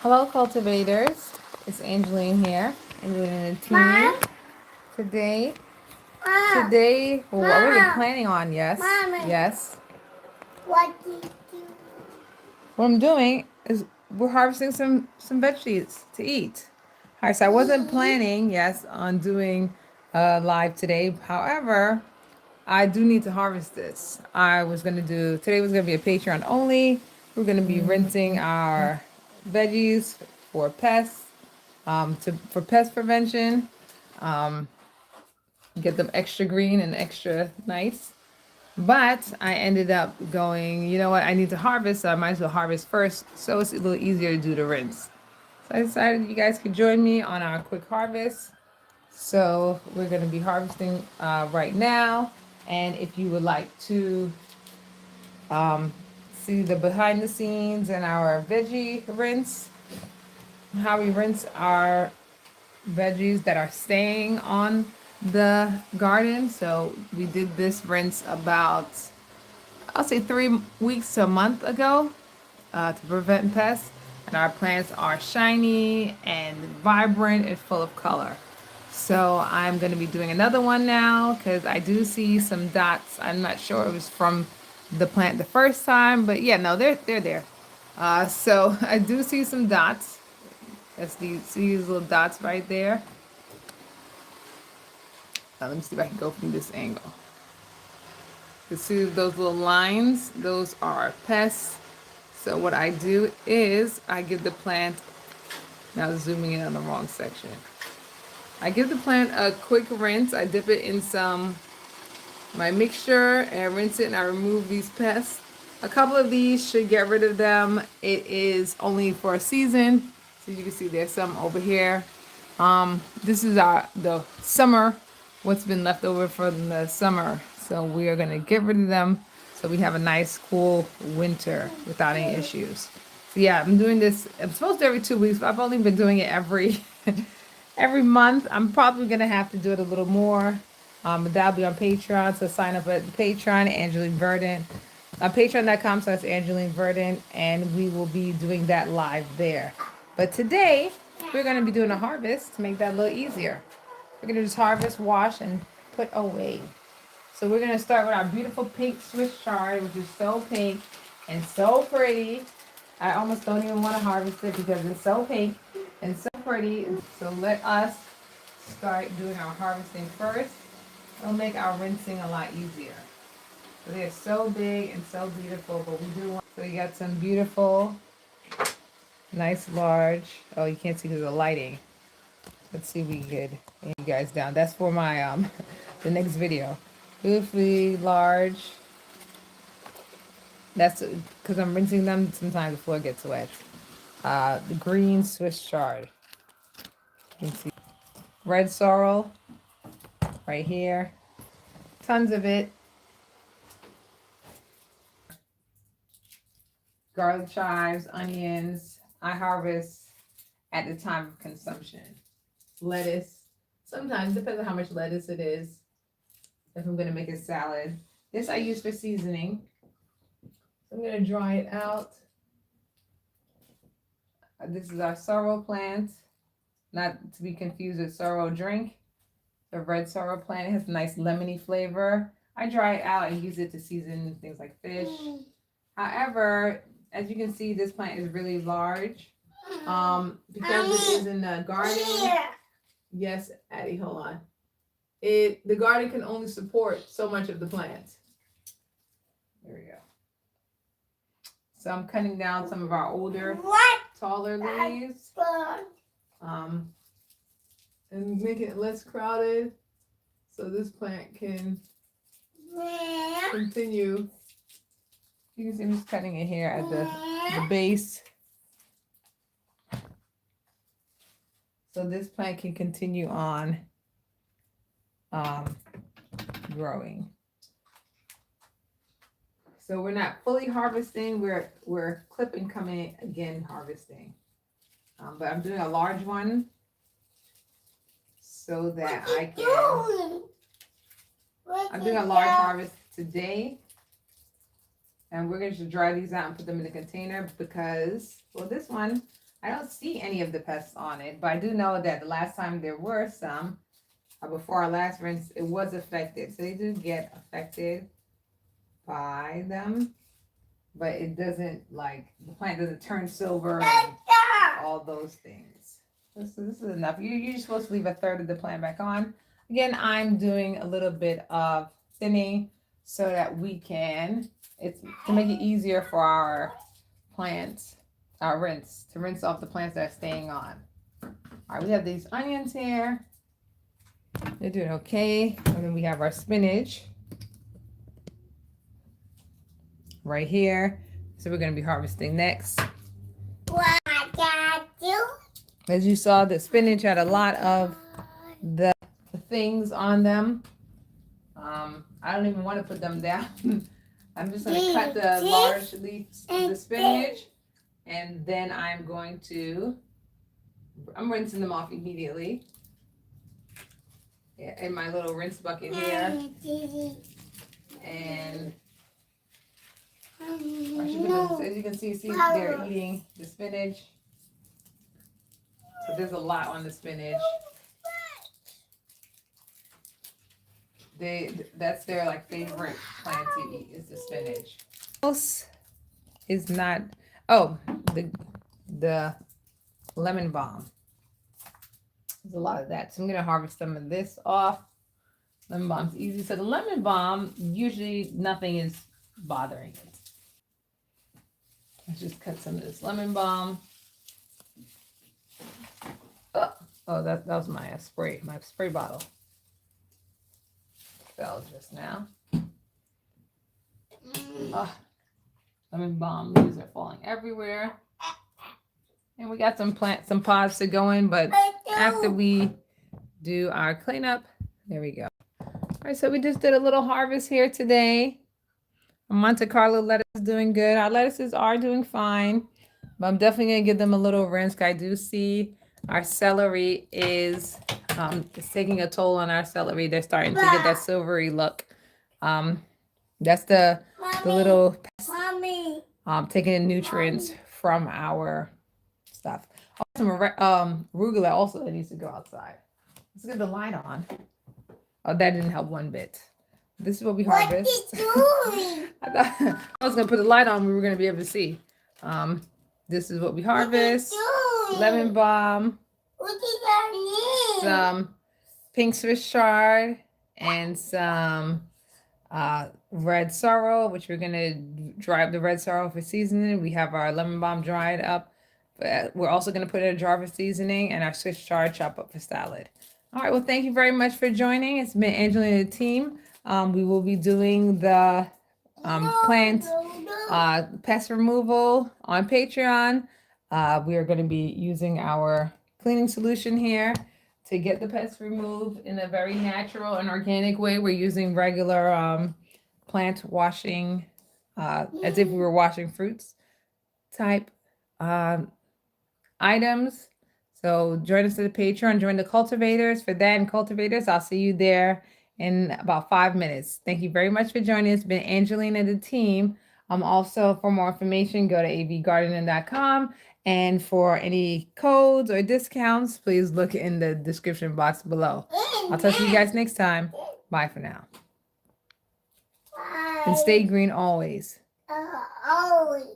Hello, cultivators. It's Angeline here. Angeline and the team. Mom, Today, Mom, what were we Mom, planning on? Yes. Mama, Yes. what did you? What I'm doing is we're harvesting some veggies to eat. All right, so I wasn't planning, yes, on doing live today. However, I do need to harvest this. I was gonna do today was gonna be a Patreon only. We're gonna be rinsing our veggies for pests, for pest prevention. Um, get them extra green and extra nice. But I ended up going, you know what, I need to harvest, so I might as well harvest first so it's a little easier to do the rinse. So I decided you guys could join me on our quick harvest. So we're going to be harvesting right now. And if you would like to um, see the behind the scenes and our veggie rinse, how we rinse our veggies that are staying on the garden. So we did this rinse about, I'll say 3 weeks to a month ago to prevent pests. And our plants are shiny and vibrant and full of color. So I'm going to be doing another one now because I do see some dots. I'm not sure it was from the plant the first time, but yeah, no, they're there. So I do see some dots. That's see these little dots right there. Let me see if I can go from this angle. You see those little lines? Those are pests. So what I do is I give the plant, now zooming in on the wrong section. I give the plant a quick rinse. I dip it in my mixture and rinse it, and I remove these pests. A couple of these should get rid of them. It is only for a season. So you can see there's some over here. This is the summer, what's been left over from the summer. So we are gonna get rid of them so we have a nice cool winter without any issues. So yeah, I'm doing this, I'm supposed to every 2 weeks, but I've only been doing it every every month. I'm probably gonna have to do it a little more. But that'll be on Patreon. So sign up at Patreon, Angeline Verdant. Patreon.com / Angeline Verdant, and we will be doing that live there. But today we're gonna be doing a harvest to make that a little easier. We're gonna just harvest, wash, and put away. So we're gonna start with our beautiful pink Swiss chard, which is so pink and so pretty. I almost don't even want to harvest it because it's so pink and so pretty. So let us start doing our harvesting first. It'll make our rinsing a lot easier. So they're so big and so beautiful, but we do want, so you got some beautiful, nice large, oh, you can't see because of the lighting. Let's see if we can get you guys down. That's for my, the next video. Beautifully large. That's because I'm rinsing them. Sometimes the floor gets wet. The green Swiss chard. You can see red sorrel right here. Tons of it. Garlic chives, onions. I harvest at the time of consumption. Lettuce. Sometimes, depends on how much lettuce it is. If I'm going to make a salad. This I use for seasoning. I'm going to dry it out. This is our sorrel plant. Not to be confused with sorrel drink. The red sorrel plant, it has a nice lemony flavor. I dry it out and use it to season things like fish. However, as you can see, this plant is really large. Because it is in the garden. Yes, Addie, hold on. The garden can only support so much of the plant. There we go. So I'm cutting down some of our older, taller leaves. And making it less crowded so this plant can continue. You can see I'm just cutting it here at the base. So this plant can continue on growing. So we're not fully harvesting, we're clipping, coming again harvesting. But I'm doing a large one so that I'm doing a large harvest today. And we're going to dry these out and put them in a container because, well, this one, I don't see any of the pests on it, but I do know that the last time there were some, before our last rinse, it was affected. So they do get affected by them, but it doesn't, like, the plant doesn't turn silver and all those things. This is enough. You're supposed to leave a third of the plant back on. Again, I'm doing a little bit of thinning so that we can, it's to make it easier for our plants, our rinse, to rinse off the plants that are staying on. All right, we have these onions here. They're doing okay. And then we have our spinach right here. So we're going to be harvesting next. What I got you? As you saw, the spinach had a lot of the things on them. I don't even want to put them down. I'm just going to cut the large leaves of the spinach, and then I'm rinsing them off immediately. Yeah, in my little rinse bucket here. And as you can see they're eating the spinach. So there's a lot on the spinach. That's their like favorite plant to eat is the spinach. Else is not the lemon balm. There's a lot of that. So I'm gonna harvest some of this off. Lemon balm's easy. So the lemon balm, usually nothing is bothering it. Let's just cut some of this lemon balm. Oh, that was my spray bottle. Fell just now. Oh, lemon balm leaves are falling everywhere. And we got some pods to go in, but after we do our cleanup, there we go. All right, so we just did a little harvest here today. Monte Carlo lettuce is doing good. Our lettuces are doing fine, but I'm definitely gonna give them a little rinse. I do see our celery is it's taking a toll on our celery. They're starting to get that silvery look. That's the little taking the nutrients from our stuff. Some arugula also that needs to go outside. Let's get the light on. Oh, that didn't help one bit. This is what we harvest. I thought I was gonna put the light on. We were gonna be able to see. This is what we harvest. Lemon balm. Some pink Swiss chard and some red sorrel, which we're gonna dry up the red sorrel for seasoning. We have our lemon balm dried up. But we're also gonna put in a jar for seasoning and our Swiss chard chop up for salad. All right, well, thank you very much for joining. It's been Angelina and the team. We will be doing the plant pest removal on Patreon. We are going to be using our cleaning solution here to get the pests removed in a very natural and organic way. We're using regular plant washing, as if we were washing fruits type items. So join us at the Patreon, join the Cultivators for that. And Cultivators, I'll see you there in about 5 minutes. Thank you very much for joining us. It's been Angelina and the team. Also, for more information, go to avgardening.com. And for any codes or discounts, please look in the description box below. I'll talk to you guys next time. Bye for now. And stay green always. Always.